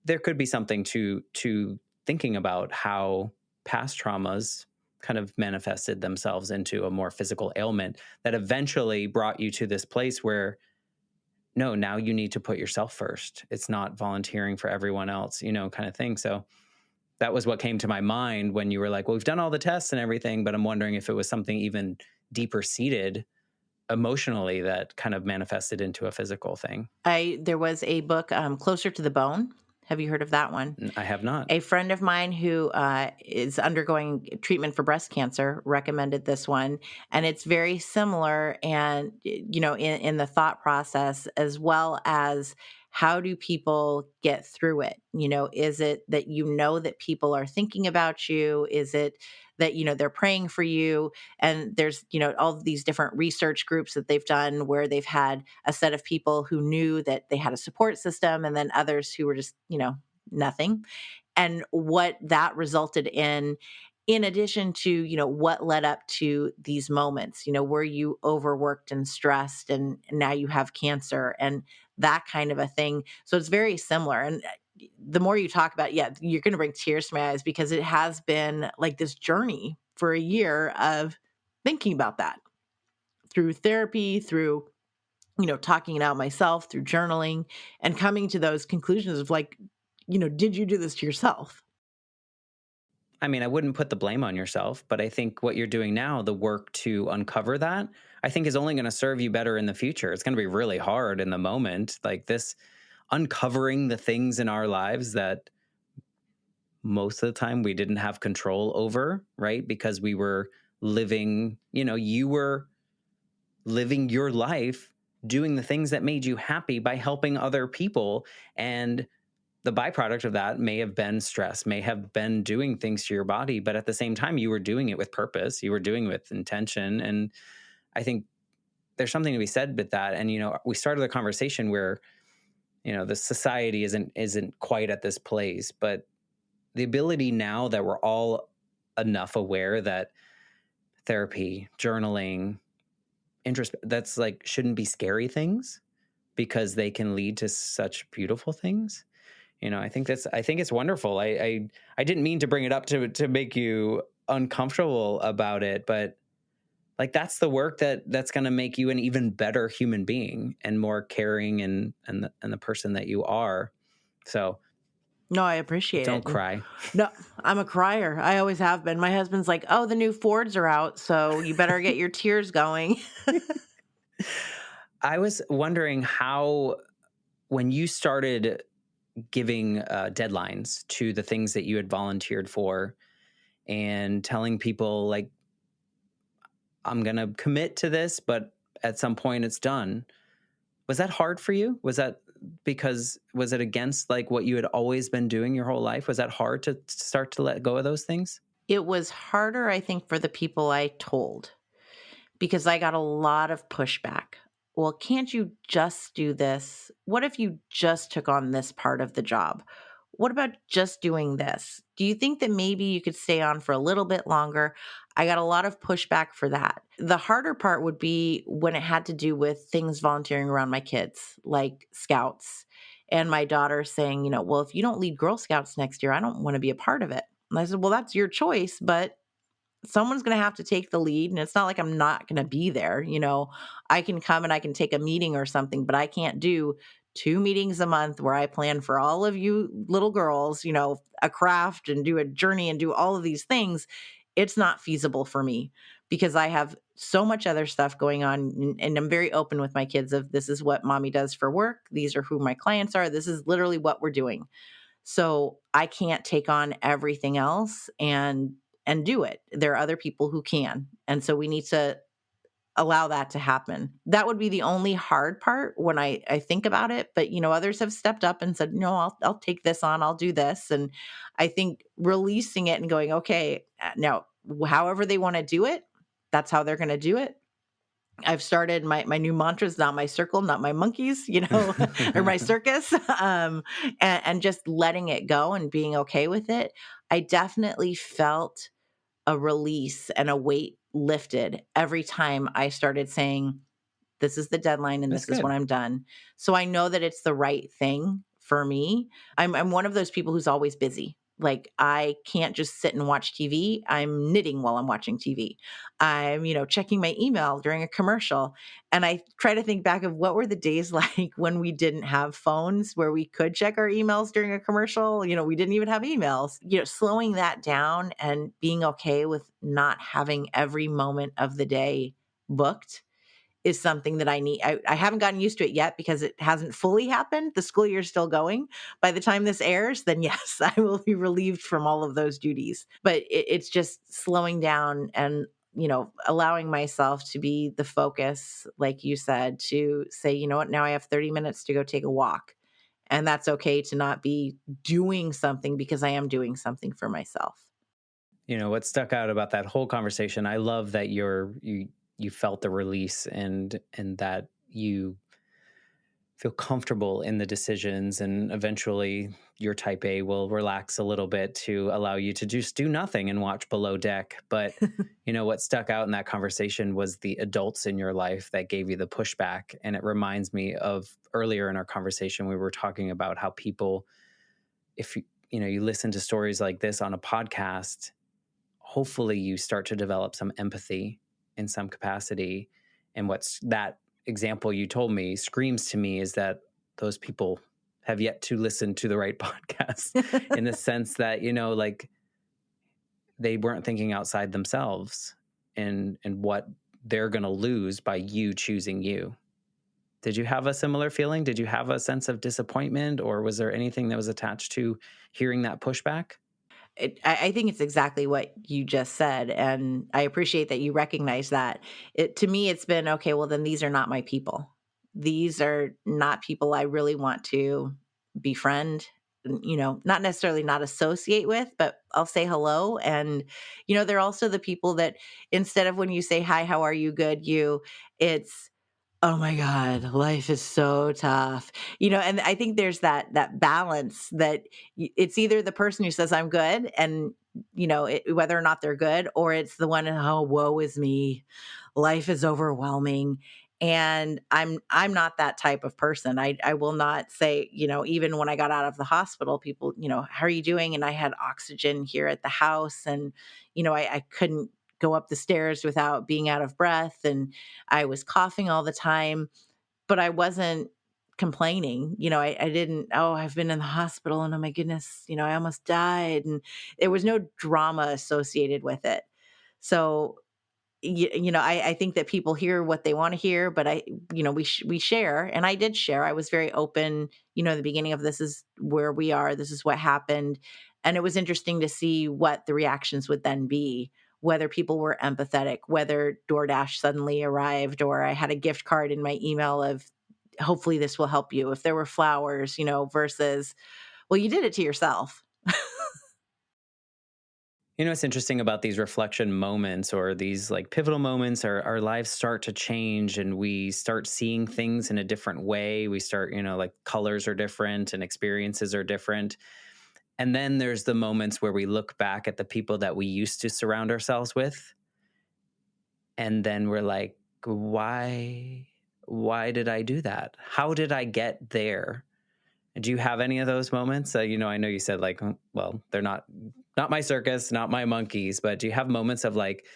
S1: There could be something to thinking about how past traumas kind of manifested themselves into a more physical ailment that eventually brought you to this place where, no, now you need to put yourself first. It's not volunteering for everyone else, kind of thing. So that was what came to my mind when you were like, "Well, we've done all the tests and everything," but I'm wondering if it was something even deeper seated emotionally that kind of manifested into a physical thing.
S2: There was a book, Closer to the Bone, Have you heard of that one?
S1: I have not.
S2: A friend of mine who is undergoing treatment for breast cancer recommended this one, and it's very similar. And in the thought process, as well as how do people get through it? Is it that that people are thinking about you? Is it that they're praying for you? And there's all of these different research groups that they've done where they've had a set of people who knew that they had a support system, and then others who were just nothing, and what that resulted in addition to what led up to these moments. Were you overworked and stressed, and now you have cancer and that kind of a thing. So it's very similar. And the more you talk about it, yeah, you're going to bring tears to my eyes, because it has been like this journey for a year of thinking about that through therapy, through talking it out myself, through journaling, and coming to those conclusions of like, did you do this to yourself?
S1: I mean, I wouldn't put the blame on yourself, but I think what you're doing now, the work to uncover that, I think is only going to serve you better in the future. It's going to be really hard in the moment, like this, uncovering the things in our lives that most of the time we didn't have control over, right? Because we were living, you were living your life doing the things that made you happy by helping other people. And the byproduct of that may have been stress, may have been doing things to your body, but at the same time, you were doing it with purpose, you were doing it with intention. And I think there's something to be said with that. And, we started the conversation where, the society isn't quite at this place, but the ability now that we're all enough aware that therapy, journaling, that's like shouldn't be scary things because they can lead to such beautiful things. I think it's wonderful. I didn't mean to bring it up to make you uncomfortable about it, but like that's the work that's going to make you an even better human being and more caring and the person that you are. So
S2: No, I appreciate
S1: don't
S2: it. And
S1: cry.
S2: no, I'm a crier. I always have been. My husband's like, "Oh, the new Fords are out, so you better get your tears going."
S1: I was wondering how, when you started giving deadlines to the things that you had volunteered for and telling people like, I'm going to commit to this, but at some point it's done. Was that hard for you? Was it against like what you had always been doing your whole life? Was that hard to start to let go of those things?
S2: It was harder, I think, for the people I told, because I got a lot of pushback. Well, can't you just do this? What if you just took on this part of the job? What about just doing this? Do you think that maybe you could stay on for a little bit longer? I got a lot of pushback for that. The harder part would be when it had to do with things volunteering around my kids, like scouts, and my daughter saying, well, if you don't lead Girl Scouts next year, I don't want to be a part of it. And I said, well, that's your choice, but someone's going to have to take the lead, and it's not like I'm not going to be there. I can come and I can take a meeting or something, but I can't do 2 meetings a month where I plan for all of you little girls, a craft and do a journey and do all of these things. It's not feasible for me because I have so much other stuff going on, and I'm very open with my kids of this is what mommy does for work. These are who my clients are. This is literally what we're doing. So I can't take on everything else and do it. There are other people who can. And so we need to allow that to happen. That would be the only hard part when I think about it. But others have stepped up and said, no, I'll take this on, I'll do this. And I think releasing it and going, okay, now however they want to do it, that's how they're going to do it. I've started my new mantra is not my circle, not my monkeys, or my circus, and just letting it go and being okay with it. I definitely felt a release and a weight lifted every time I started saying, this is the deadline and
S1: That's
S2: this is when
S1: good.
S2: I'm done. So I know that it's the right thing for me. I'm one of those people who's always busy. Like I can't just sit and watch TV. I'm knitting while I'm watching TV. I'm, checking my email during a commercial. And I try to think back of what were the days like when we didn't have phones where we could check our emails during a commercial. We didn't even have emails. Slowing that down and being okay with not having every moment of the day booked is something that I need. I haven't gotten used to it yet because it hasn't fully happened. The school year's still going. By the time this airs, then yes, I will be relieved from all of those duties. But it's just slowing down and allowing myself to be the focus, like you said, to say, you know what, now I have 30 minutes to go take a walk. And that's okay to not be doing something because I am doing something for myself.
S1: What stuck out about that whole conversation, I love that you felt the release and that you feel comfortable in the decisions, and eventually your type A will relax a little bit to allow you to just do nothing and watch Below Deck. But what stuck out in that conversation was the adults in your life that gave you the pushback. And it reminds me of earlier in our conversation, we were talking about how people, if you listen to stories like this on a podcast, hopefully you start to develop some empathy in some capacity. And what's that example you told me screams to me is that those people have yet to listen to the right podcast, in the sense that, like, they weren't thinking outside themselves and what they're going to lose by you choosing you. Did you have a similar feeling? Did you have a sense of disappointment, or was there anything that was attached to hearing that pushback?
S2: I think it's exactly what you just said, and I appreciate that you recognize that. To me, it's been okay. Well, then these are not my people. These are not people I really want to befriend. Not necessarily not associate with, but I'll say hello. And they're also the people that instead of when you say hi, how are you, good, you, it's oh my god, life is so tough. And I think there's that balance that it's either the person who says I'm good and whether or not they're good, or it's the one, oh, woe is me. Life is overwhelming. And I'm not that type of person. I will not say, even when I got out of the hospital, people, how are you doing? And I had oxygen here at the house, and I couldn't go up the stairs without being out of breath, and I was coughing all the time, but I wasn't complaining. I didn't, oh, I've been in the hospital and oh my goodness, I almost died. And there was no drama associated with it. So, I think that people hear what they want to hear, but we share, and I did share. I was very open, at the beginning of this is where we are, this is what happened. And it was interesting to see what the reactions would then be, whether people were empathetic, whether DoorDash suddenly arrived, or I had a gift card in my email of, hopefully this will help you. If there were flowers, versus, well, you did it to yourself.
S1: What's interesting about these reflection moments, or these like pivotal moments, our lives start to change and we start seeing things in a different way. We start, like, colors are different and experiences are different. And then there's the moments where we look back at the people that we used to surround ourselves with. And then we're like, why did I do that? How did I get there? Do you have any of those moments? I know you said, like, well, they're not my circus, not my monkeys, but do you have moments of, like,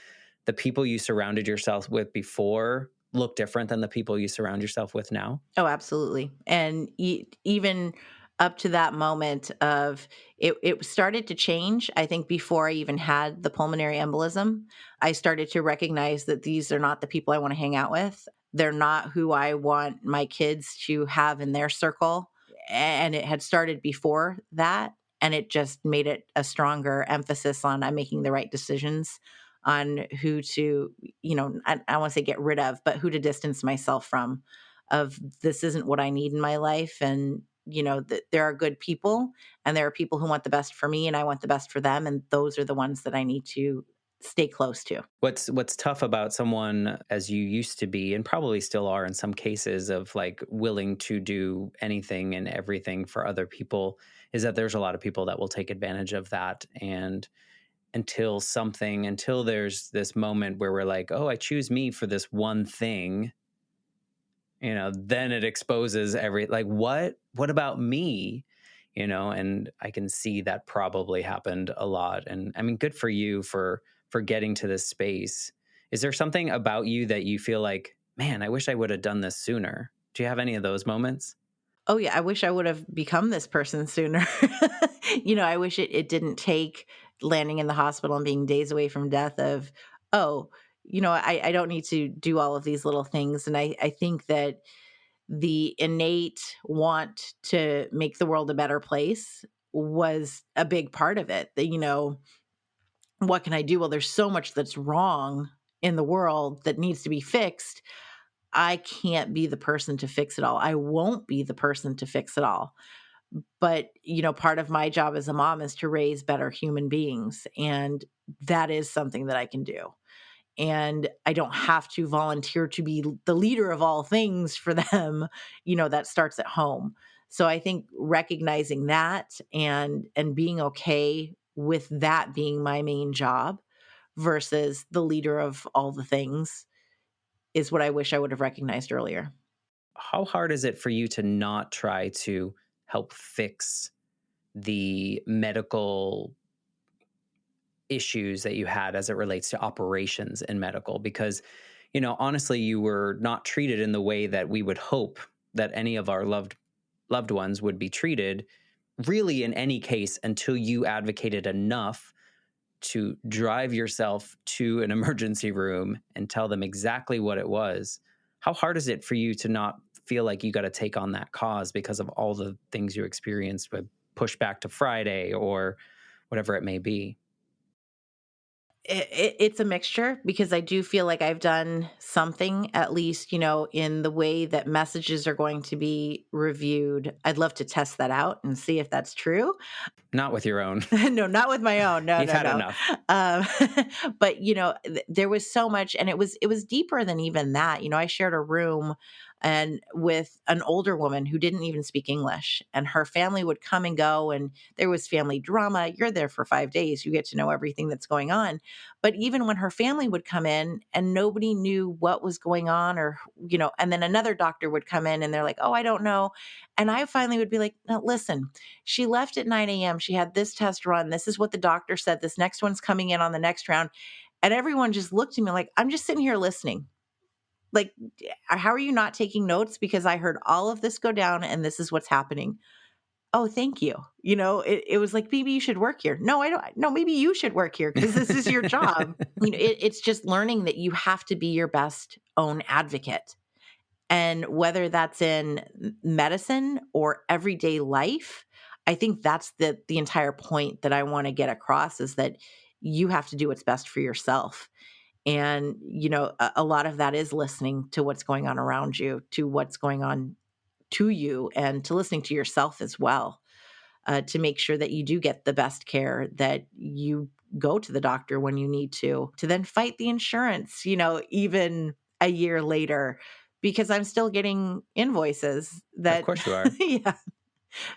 S1: the people you surrounded yourself with before look different than the people you surround yourself with now?
S2: Oh, absolutely. And even up to that moment of it started to change. I think before I even had the pulmonary embolism, I started to recognize that these are not the people I want to hang out with. They're not who I want my kids to have in their circle. And it had started before that. And it just made it a stronger emphasis on I'm making the right decisions on who to, I want to say get rid of, but who to distance myself from, of this isn't what I need in my life. And, that there are good people and there are people who want the best for me and I want the best for them. And those are the ones that I need to stay close to.
S1: What's tough about someone as you used to be, and probably still are in some cases, of like willing to do anything and everything for other people, is that there's a lot of people that will take advantage of that. And until there's this moment where we're like, oh, I choose me for this one thing, then it exposes like, what about me? And I can see that probably happened a lot. And I mean, good for you for getting to this space. Is there something about you that you feel like, man, I wish I would have done this sooner? Do you have any of those moments?
S2: Oh, yeah. I wish I would have become this person sooner. I wish it didn't take landing in the hospital and being days away from death of, oh, I don't need to do all of these little things. And I think that the innate want to make the world a better place was a big part of it. That, what can I do? Well, there's so much that's wrong in the world that needs to be fixed. I can't be the person to fix it all. I won't be the person to fix it all. But, part of my job as a mom is to raise better human beings. And that is something that I can do. And I don't have to volunteer to be the leader of all things for them. That starts at home. So I think recognizing that and being okay with that being my main job versus the leader of all the things is what I wish I would have recognized earlier.
S1: How hard is it for you to not try to help fix the medical issues that you had as it relates to operations in medical? Because, honestly, you were not treated in the way that we would hope that any of our loved ones would be treated, really, in any case, until you advocated enough to drive yourself to an emergency room and tell them exactly what it was. How hard is it for you to not feel like you got to take on that cause because of all the things you experienced with pushback to Friday or whatever it may be?
S2: It's a mixture because I do feel like I've done something, at least, in the way that messages are going to be reviewed. I'd love to test that out and see if that's true.
S1: Not with your own.
S2: No, not with my own. No,
S1: You've
S2: no,
S1: had
S2: no.
S1: enough.
S2: Um, but there was so much, and it was deeper than even that. I shared a room and with an older woman who didn't even speak English, and her family would come and go, and there was family drama. You're there for 5 days, you get to know everything that's going on. But even when her family would come in and nobody knew what was going on, or and then another doctor would come in and they're like, "Oh, I don't know," and I finally would be like, "No, listen." She left at 9 a.m. She had this test run. This is what the doctor said. This next one's coming in on the next round. And everyone just looked at me like, I'm just sitting here listening. Like, how are you not taking notes? Because I heard all of this go down and this is what's happening. Oh, thank you. It was like, maybe you should work here. No, I don't. No, maybe you should work here because this is your job. It's just learning that you have to be your best own advocate. And whether that's in medicine or everyday life, I think that's the entire point that I want to get across is that you have to do what's best for yourself. And, a lot of that is listening to what's going on around you, to what's going on to you, and to listening to yourself as well, to make sure that you do get the best care, that you go to the doctor when you need to then fight the insurance, even a year later, because I'm still getting invoices
S1: Of
S2: that,
S1: course you are.
S2: yeah,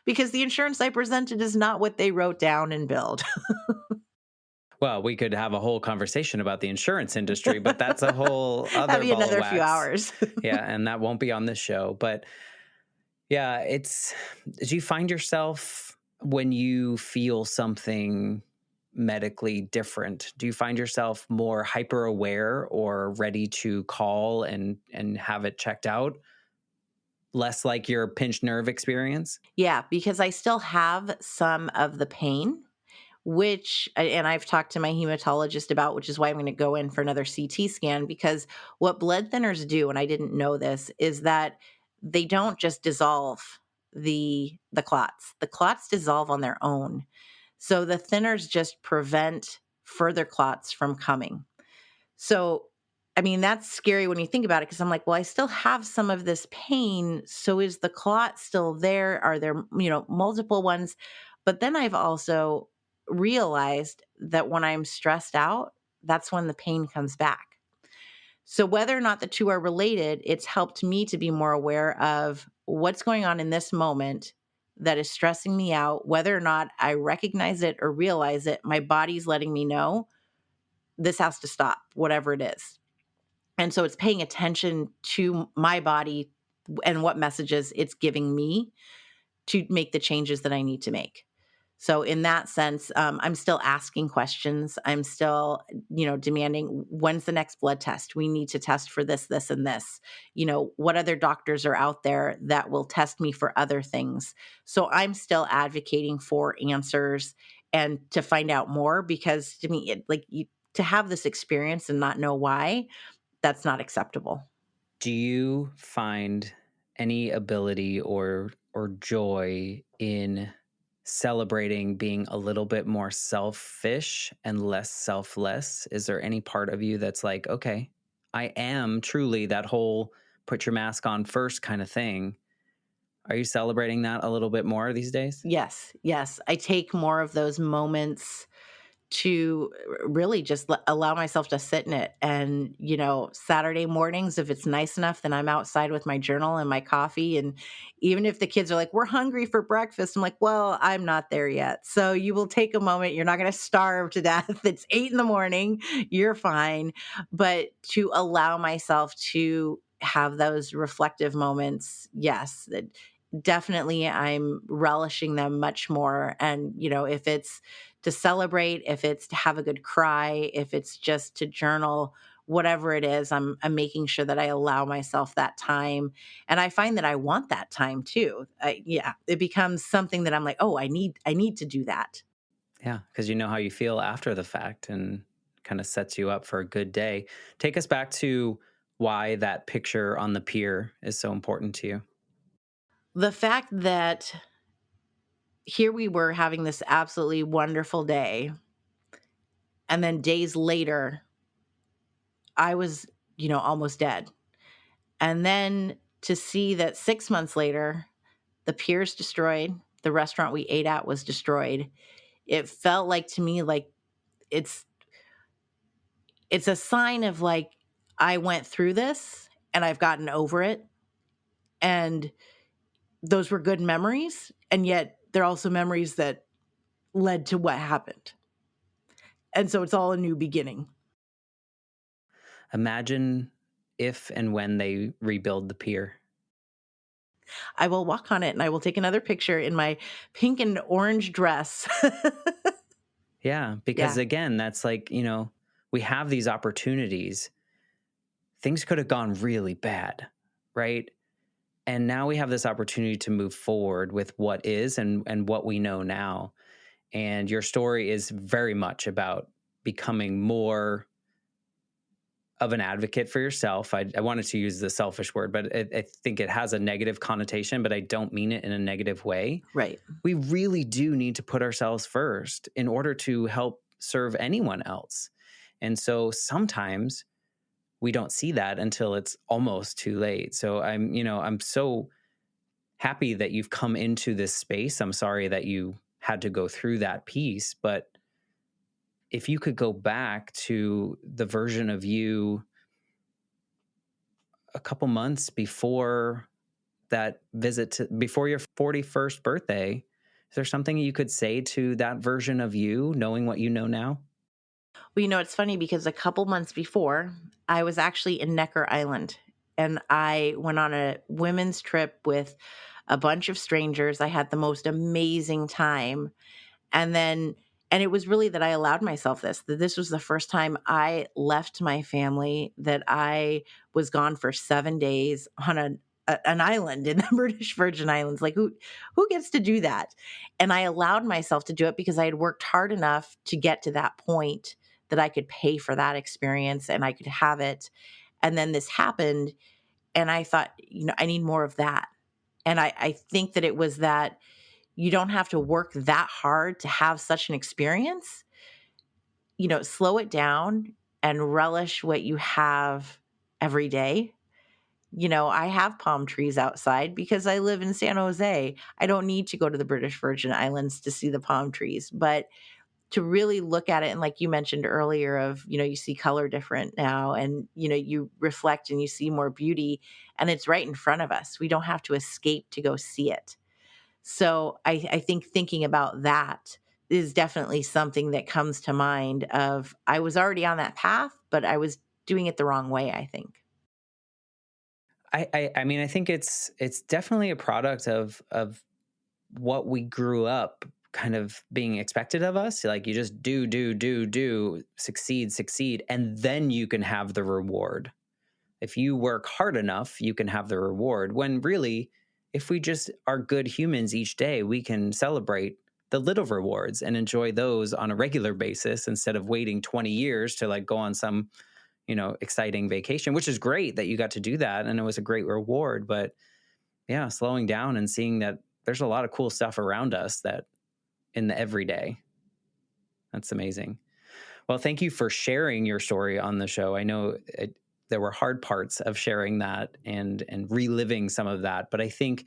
S2: because the insurance I presented is not what they wrote down and billed.
S1: Well, we could have a whole conversation about the insurance industry, but that's a whole
S2: That'd
S1: other
S2: be
S1: ball of
S2: another few
S1: wax.
S2: hours.
S1: Yeah, and that won't be on this show. But yeah, do you find yourself when you feel something medically different, do you find yourself more hyper aware or ready to call and have it checked out? Less like your pinched nerve experience?
S2: Yeah, because I still have some of the pain, and I've talked to my hematologist about, which is why I'm going to go in for another CT scan, because what blood thinners do, and I didn't know this, is that they don't just dissolve the clots. The clots dissolve on their own. So the thinners just prevent further clots from coming. So, I mean, that's scary when you think about it, because I'm like, well, I still have some of this pain. So is the clot still there? Are there, multiple ones? But then I've also realized that when I'm stressed out, that's when the pain comes back. So whether or not the two are related, it's helped me to be more aware of what's going on in this moment that is stressing me out. Whether or not I recognize it or realize it, my body's letting me know this has to stop, whatever it is. And so it's paying attention to my body and what messages it's giving me to make the changes that I need to make. So in that sense, I'm still asking questions. I'm still, demanding, when's the next blood test? We need to test for this, this, and this. What other doctors are out there that will test me for other things? So I'm still advocating for answers and to find out more, because to me, to have this experience and not know why, that's not acceptable.
S1: Do you find any ability or joy in celebrating being a little bit more selfish and less selfless? Is there any part of you that's like, okay, I am truly that whole put your mask on first kind of thing? Are you celebrating that a little bit more these days?
S2: Yes, yes. I take more of those moments to really just allow myself to sit in it. And, Saturday mornings, if it's nice enough, then I'm outside with my journal and my coffee. And even if the kids are like, we're hungry for breakfast, I'm like, well, I'm not there yet. So you will take a moment. You're not going to starve to death. It's 8 in the morning. You're fine. But to allow myself to have those reflective moments, yes, definitely I'm relishing them much more. And, if it's to celebrate, if it's to have a good cry, if it's just to journal, whatever it is, I'm making sure that I allow myself that time. And I find that I want that time too. Yeah, it becomes something that I'm like, oh, I need to do that.
S1: Yeah, because you know how you feel after the fact and kind of sets you up for a good day. Take us back to why that picture on the pier is so important to you.
S2: The fact that here we were having this absolutely wonderful day, and then days later, I was, almost dead. And then to see that 6 months later, the pier's destroyed, the restaurant we ate at was destroyed. It felt like to me like it's it's a sign of like I went through this and I've gotten over it, and those were good memories, and yet they're also memories that led to what happened. And so it's all a new beginning.
S1: Imagine if and when they rebuild the pier.
S2: I will walk on it and I will take another picture in my pink and orange dress.
S1: Yeah, because
S2: Yeah.
S1: again, that's like, we have these opportunities. Things could have gone really bad, right? And now we have this opportunity to move forward with what is and what we know now. And your story is very much about becoming more of an advocate for yourself. I wanted to use the selfish word, but I think it has a negative connotation, but I don't mean it in a negative way.
S2: Right.
S1: We really do need to put ourselves first in order to help serve anyone else. And so sometimes we don't see that until it's almost too late. So I'm so happy that you've come into this space. I'm sorry that you had to go through that piece, but if you could go back to the version of you a couple months before that before your 41st birthday, is there something you could say to that version of you, knowing what you know now?
S2: Well, it's funny because a couple months before, I was actually in Necker Island and I went on a women's trip with a bunch of strangers. I had the most amazing time. And then, and it was really that I allowed myself this, that this was the first time I left my family, that I was gone for 7 days on an island in the British Virgin Islands. Like who gets to do that? And I allowed myself to do it because I had worked hard enough to get to that point that I could pay for that experience and I could have it. And then this happened. And I thought, I need more of that. And I think that it was that you don't have to work that hard to have such an experience. Slow it down and relish what you have every day. I have palm trees outside because I live in San Jose. I don't need to go to the British Virgin Islands to see the palm trees, but to really look at it, and like you mentioned earlier of, you see color different now, and you reflect and you see more beauty, and it's right in front of us. We don't have to escape to go see it. So I think thinking about that is definitely something that comes to mind of I was already on that path, but I was doing it the wrong way, I think.
S1: I mean, I think it's definitely a product of what we grew up kind of being expected of us. Like you just do, succeed, and then you can have the reward. If you work hard enough, you can have the reward. When really, if we just are good humans each day, we can celebrate the little rewards and enjoy those on a regular basis instead of waiting 20 years to like go on some, exciting vacation, which is great that you got to do that. And it was a great reward. But yeah, slowing down and seeing that there's a lot of cool stuff around us that in the everyday. That's amazing. Well, thank you for sharing your story on the show. I know there were hard parts of sharing that and reliving some of that, but I think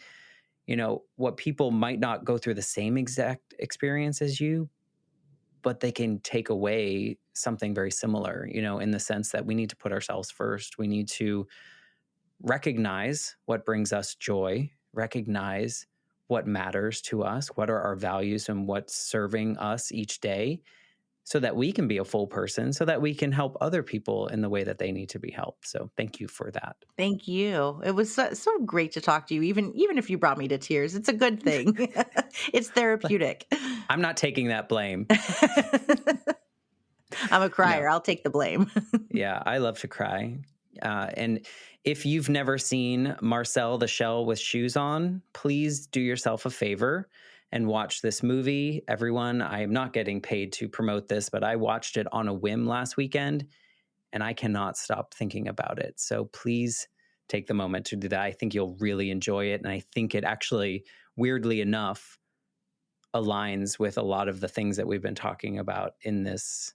S1: what people might not go through the same exact experience as you, but they can take away something very similar, in the sense that we need to put ourselves first. We need to recognize what brings us joy, recognize what matters to us, what are our values and what's serving us each day, so that we can be a full person, so that we can help other people in the way that they need to be helped. So thank you for that.
S2: Thank you. It was so great to talk to you, even if you brought me to tears. It's a good thing. It's therapeutic.
S1: I'm not taking that blame.
S2: I'm a crier.
S1: No.
S2: I'll take the blame.
S1: Yeah, I love to cry. And if you've never seen Marcel the Shell with Shoes On, please do yourself a favor and watch this movie. Everyone, I am not getting paid to promote this, but I watched it on a whim last weekend and I cannot stop thinking about it. So please take the moment to do that. I think you'll really enjoy it. And I think it actually, weirdly enough, aligns with a lot of the things that we've been talking about in this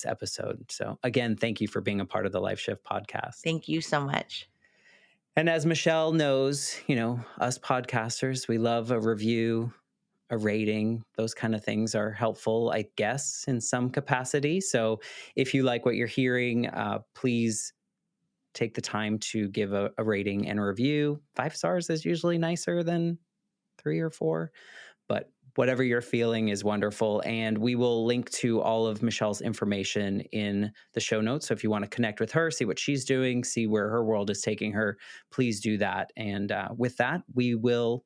S1: episode. So again, thank you for being a part of the Life Shift podcast.
S2: Thank you so much.
S1: And as Michelle knows, us podcasters, we love a review, a rating. Those kind of things are helpful, I guess, in some capacity. So if you like what you're hearing, please take the time to give a rating and a review. 5 stars is usually nicer than 3 or 4, but whatever you're feeling is wonderful. And we will link to all of Michelle's information in the show notes. So if you want to connect with her, see what she's doing, see where her world is taking her, please do that. And with that, we will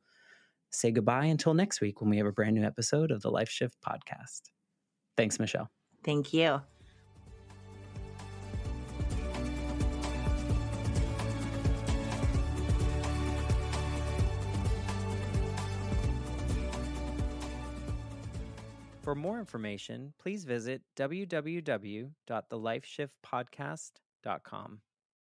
S1: say goodbye until next week when we have a brand new episode of the Life Shift podcast. Thanks, Michelle.
S2: Thank you.
S1: For more information, please visit www.thelifeshiftpodcast.com.